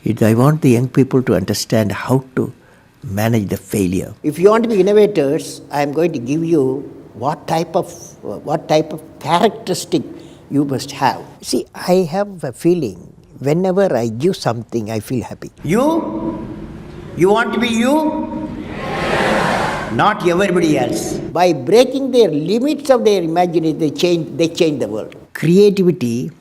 I want the young people to understand how to manage the failure. If you want to be innovators, I am going to give you what type of characteristic you must have. See, I have a feeling whenever I give something, I feel happy. You want to be you, not everybody else. By breaking their limits of their imagination, they change the world. Creativity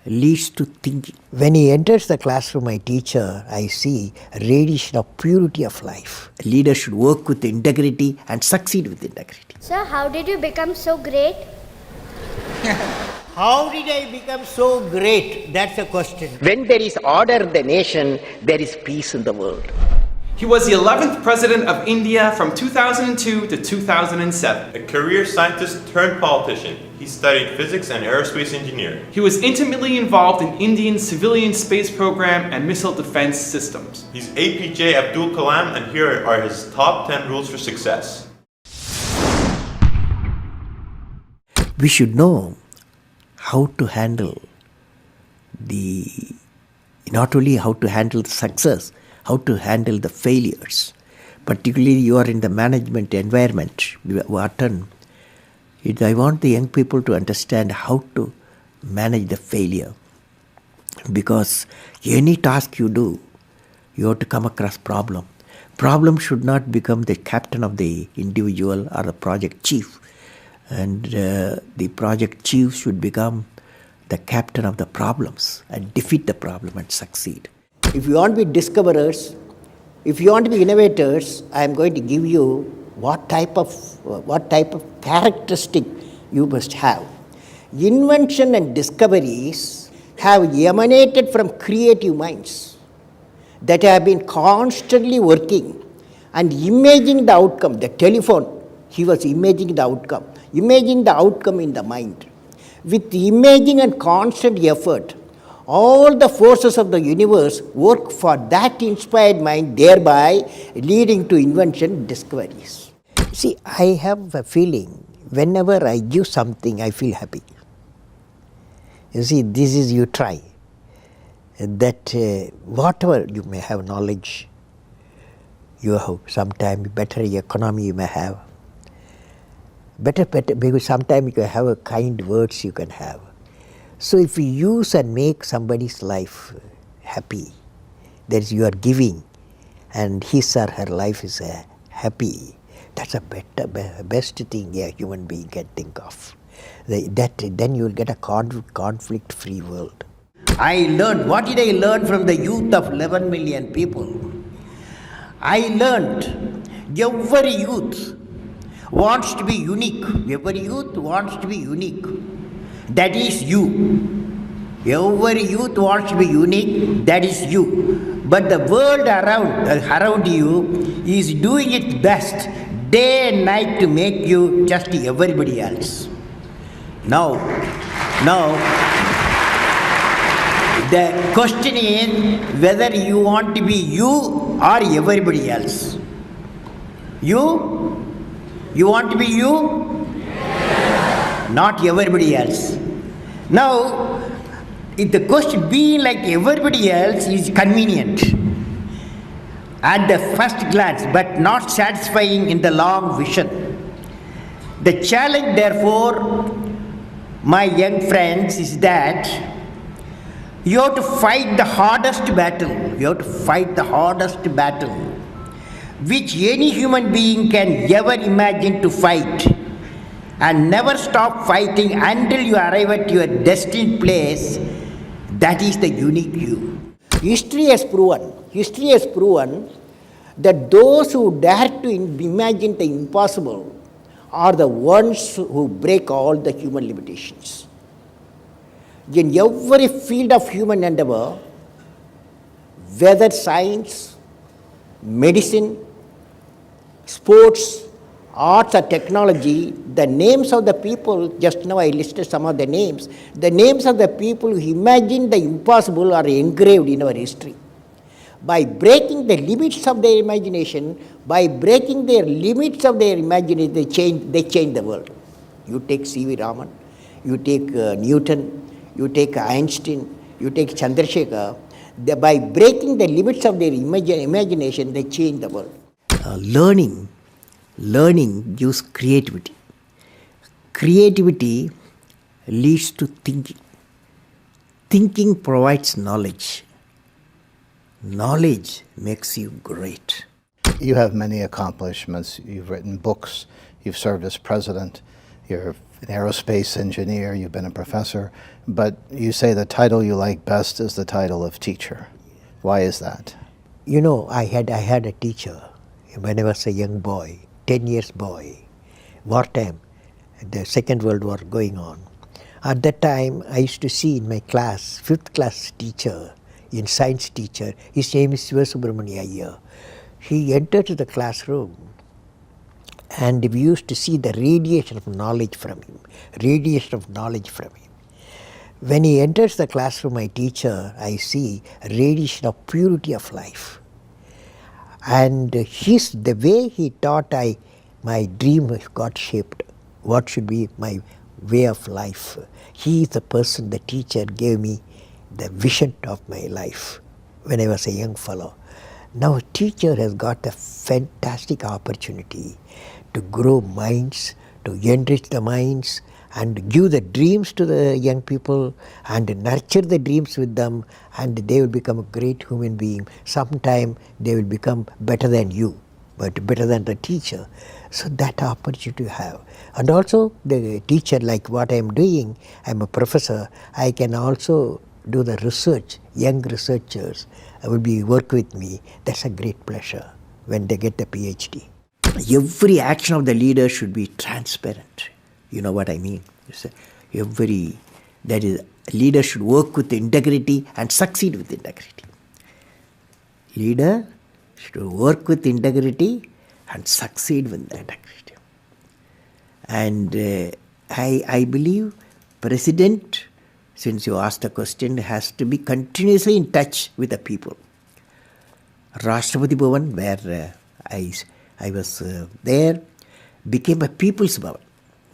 leads to thinking. When he enters the classroom, my teacher, I see a radiation of purity of life. A leader should work with integrity and succeed with integrity. Sir, how did you become so great? How did I become so great? That's a question. When there is order in the nation, there is peace in the world. He was the 11th President of India from 2002 to 2007. A career scientist turned politician. He studied physics and aerospace engineering. He was intimately involved in India's civilian space program and missile defense systems. He's APJ ABDUL KALAM, and here are his top 10 rules for success. We should know how to handle not only how to handle the success, how to handle the failures. Particularly you are in the management environment, Wharton. I want the young people to understand how to manage the failure. Because any task you do, you have to come across problem. Problem should not become the captain of the individual or the project chief. And the project chief should become the captain of the problems and defeat the problem and succeed. If you want to be discoverers, if you want to be innovators, I am going to give you what type of characteristic you must have. Invention and discoveries have emanated from creative minds that have been constantly working and imagining the outcome. The telephone, he was imagining the outcome in the mind. With imaging and constant effort, all the forces of the universe work for that inspired mind, thereby leading to invention and discoveries. See, I have a feeling whenever I give something, I feel happy. You see, this is you try. That whatever you may have knowledge, you have sometimes better economy you may have. Better, because sometimes you can have a kind words you can have. So if you use and make somebody's life happy, that is you are giving, and his or her life is happy, that's a best thing a human being can think of. Then you will get a conflict-free world. What did I learn from the youth of 11 million people? I learned every youth wants to be unique. Every youth wants to be unique. That is you. Every youth wants to be unique. That is you. But the world around you is doing its best day and night to make you just everybody else. Now, the question is whether you want to be you or everybody else. You want to be you? Not everybody else. Now, if the question being like everybody else is convenient at the first glance, but not satisfying in the long vision. The challenge, therefore, my young friends, is that you have to fight the hardest battle. You have to fight the hardest battle which any human being can ever imagine to fight, and never stop fighting until you arrive at your destined place. That is the unique you. History has proven that those who dare to imagine the impossible are the ones who break all the human limitations. In every field of human endeavor, whether science, medicine, sports, arts or technology, the names of the people, just now I listed some of the names of the people who imagined the impossible are engraved in our history. By breaking the limits of their imagination, they change the world. You take C.V. Raman, you take Newton, you take Einstein, you take Chandrasekhar. By breaking the limits of their imagination, they change the world. Learning gives creativity. Creativity leads to thinking. Thinking provides knowledge. Knowledge makes you great. You have many accomplishments. You've written books. You've served as president. You're an aerospace engineer. You've been a professor. But you say the title you like best is the title of teacher. Why is that? You know, I had a teacher when I was a young boy, 10 years boy, wartime, the Second World War going on. At that time, I used to see in my class, 5th class teacher, in science teacher, his name is Subramania Iyer. He entered the classroom and we used to see the radiation of knowledge from him, When he enters the classroom, my teacher, I see a radiation of purity of life. And the way he taught, my dream got shaped. What should be my way of life? He is the person, the teacher gave me the vision of my life when I was a young fellow. Now a teacher has got a fantastic opportunity to grow minds, to enrich the minds, and give the dreams to the young people and nurture the dreams with them, and they will become a great human being. Sometime they will become better than you, but better than the teacher. So that opportunity you have. And also the teacher, like what I am doing, I am a professor, I can also do the research. Young researchers will work with me. That's a great pleasure when they get the PhD. Every action of the leader should be transparent. You know what I mean? Leader should work with integrity and succeed with integrity. Leader should work with integrity and succeed with the integrity. And I believe President, since you asked the question, has to be continuously in touch with the people. Rashtrapati Bhavan, where I was there, became a People's Bhavan.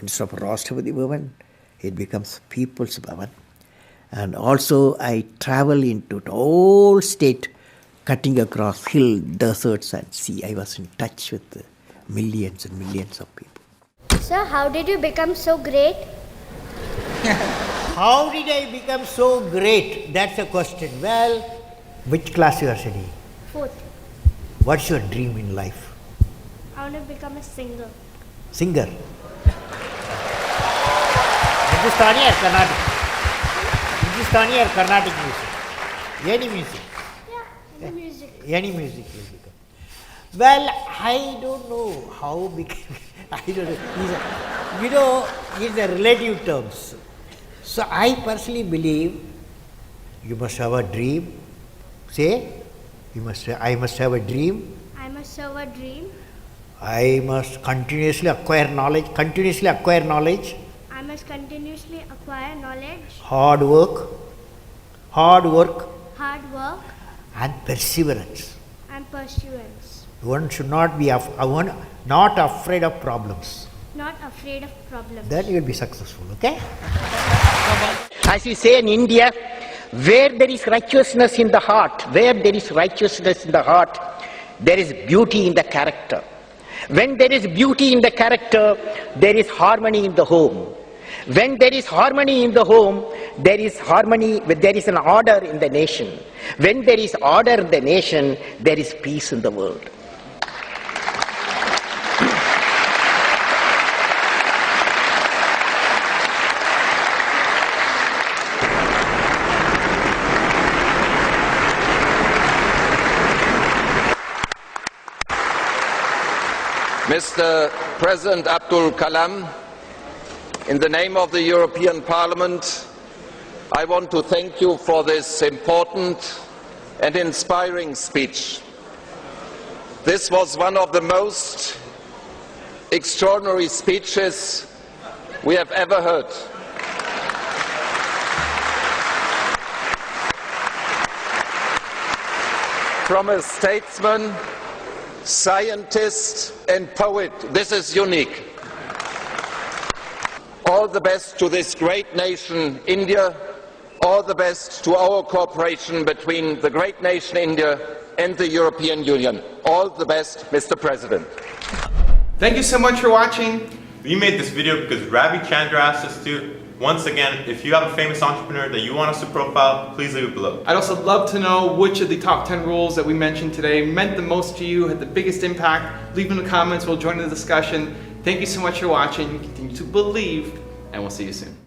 Instead of Rashtrapati Bhavan, it becomes People's Bhavan. And also I travel into the whole state, cutting across hill, deserts and sea. I was in touch with millions and millions of people. Sir, how did you become so great? How did I become so great? That's the question. Well, which class you are studying? 4th. What's your dream in life? I want to become a singer. Singer. Hindustani or Carnatic? Hindustani or Carnatic music? Any music? Yeah, music. Any music will become. Well, I don't know how became. I don't know. It's a relative terms. So I personally believe you must have a dream. Say, I must have a dream. I must have a dream. I must continuously acquire knowledge. I must continuously acquire knowledge. Hard work. Hard work. And perseverance. And pursuance. One should not be not afraid of problems. Not afraid of problems. Then you will be successful, okay? As we say in India, where there is righteousness in the heart, there is beauty in the character. When there is beauty in the character, there is harmony in the home. When there is harmony in the home, there is an order in the nation. When there is order in the nation, there is peace in the world. Mr. President Abdul Kalam, in the name of the European Parliament, I want to thank you for this important and inspiring speech. This was one of the most extraordinary speeches we have ever heard. From a statesman, scientist and poet, this is unique. All the best to this great nation, India. all the best to our cooperation between the great nation India and the European Union. All the best, Mr. President. Thank you so much for watching. We made this video because Ravi Chandra asked us to. Once again, if you have a famous entrepreneur that you want us to profile, please leave it below. I'd also love to know which of the top 10 rules that we mentioned today meant the most to you, had the biggest impact. Leave in the comments, we'll join in the discussion. Thank you so much for watching. Continue to believe, and we'll see you soon.